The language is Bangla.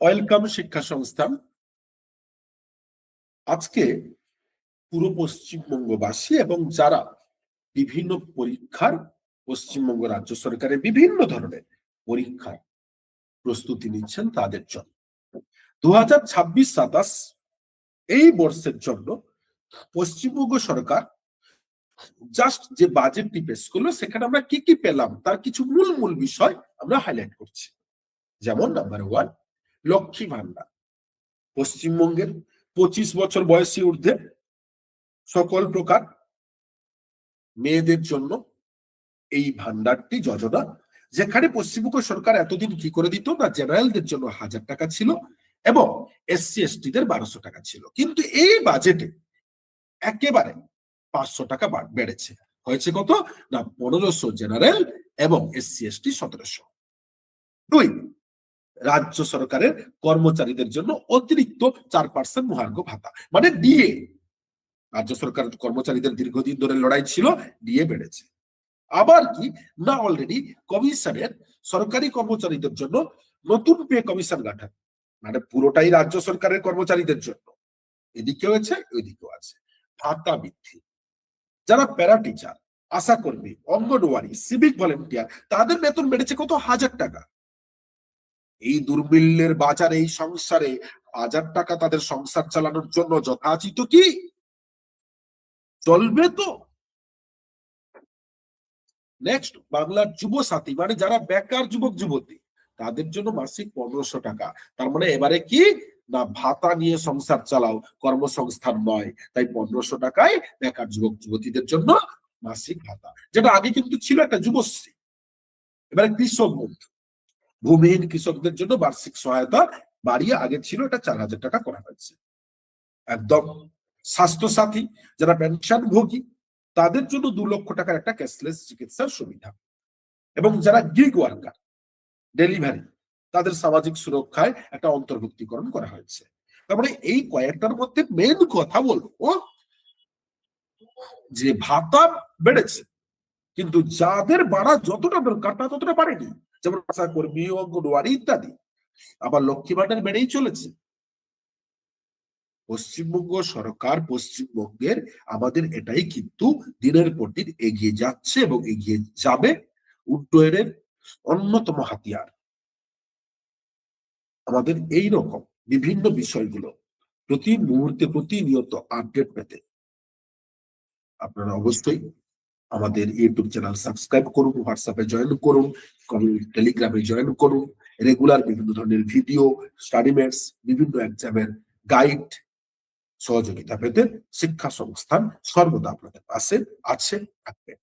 ওয়েলকাম শিক্ষা সংস্থান। আজকে পুরো পশ্চিমবঙ্গবাসী এবং যারা বিভিন্ন পরীক্ষার পশ্চিমবঙ্গ রাজ্য সরকারের বিভিন্ন ধরনের পরীক্ষার প্রস্তুতি নিচ্ছেন তাদের জন্য 2026-27 এই বর্ষের জন্য পশ্চিমবঙ্গ সরকার জাস্ট যে বাজেটটি পেশ করলো সেখানে আমরা কি কি পেলাম তার কিছু মূল মূল বিষয় আমরা হাইলাইট করছি। যেমন নাম্বার 1, লক্ষ্মী ভান্ডার। পশ্চিমবঙ্গের 25 বছর বয়সী ঊর্ধ্বে সকল প্রকার মেয়েদের জন্য এই ভান্ডারটি যোজনা, যেখানে পশ্চিমবঙ্গ সরকার এতদিন কি করে দিত না, জেনারেলদের জন্য 1000 টাকা ছিল এবং এসসি এসটিদের 1200 টাকা ছিল, কিন্তু এই বাজেটে একেবারে 500 টাকা বেড়েছে। হয়েছে কত না, 1500 জেনারেল এবং এসসি এসটি 1700। 2, রাজ্য সরকারের কর্মচারীদের জন্য অতিরিক্ত 4% মহার্ঘ ভাতা, মানে ডিএ। রাজ্য সরকার কর্মচারীদের দীর্ঘদিন ধরে লড়াই ছিল, ডিএ বেড়েছে। আবার কি না, অলরেডি কমিশনের সরকারি কর্মচারীদের জন্য নতুন পে কমিশন গঠন, মানে পুরোটাই রাজ্য সরকারের কর্মচারীদের জন্য, এদিকেও আছে ওইদিকেও আছে। ভাতা বৃদ্ধি, যারা প্যারা টিচার, আশা কর্মী, অঙ্গনওয়াড়ি, সিভিক ভলেন্টিয়ার, তাদের বেতন বেড়েছে কত, 1000 টাকা। এই দুর্মূল্যের বাজারে, এই সংসারে 1000 টাকা তাদের সংসার চালানোর জন্য যথাচিত কি চলবে? তো নেক্সট, বাংলার যুব সাথী, মানে যারা বেকার যুবক যুবতী, তাদের জন্য মাসিক 1500 টাকা। তার মানে এবারে কি না, ভাতা নিয়ে সংসার চালাও, কর্মসংস্থান নয়, তাই 1500 টাকায় বেকার যুবক যুবতীদের জন্য মাসিক ভাতা, যেটা আগে কিন্তু ছিল একটা যুবশ্রী। এবারে কৃষক বন্ধু, ভূমিহীন কৃষকদের জন্য বার্ষিক সহায়তা বাড়িয়ে আগে ছিল এটা 4000 টাকা করা হয়েছে একদম। স্বাস্থ্য সাথী, যারা পেনশন ভোগী, তাদের জন্য 2 লক্ষ টাকার একটা ক্যাশলেস চিকিৎসার সুবিধা। এবং যারা গিগ ওয়ার্কার, ডেলিভারি, তাদের সামাজিক সুরক্ষায় একটা অন্তর্ভুক্তিকরণ করা হয়েছে। তারপরে এই কয়েকটার মধ্যে মেন কথা বলবো যে ভাতা বেড়েছে, কিন্তু যাদের বাড়া যতটা দরকার তা ততটা বাড়েনি, যেমন আশা কর্মী, অঙ্গনওয়াড়ি ইত্যাদি। আবার লক্ষ্মী ভান্ডার বেড়েই চলেছে। পশ্চিমবঙ্গ সরকার, পশ্চিমবঙ্গের আমাদের এটাই কিন্তু দিনের পর দিন এগিয়ে যাচ্ছে এবং এগিয়ে যাবে। উন্নয়নের অন্যতম হাতিয়ার। আমাদের এই রকম বিভিন্ন বিষয়গুলো প্রতি মুহূর্তে প্রতিনিয়ত আপডেট পেতে আপনারা অবশ্যই আমাদের ইউটিউব চ্যানেল সাবস্ক্রাইব করুন, হোয়াটসঅ্যাপে জয়েন করুন, টেলিগ্রামে জয়েন করুন। রেগুলার বিভিন্ন ধরনের ভিডিও, স্টাডি মেটস, বিভিন্ন এক্সামের গাইড, সহযোগিতা পেতে শিক্ষা সংস্থান সর্বদা আপনাদের পাশে আছে, থাকবে।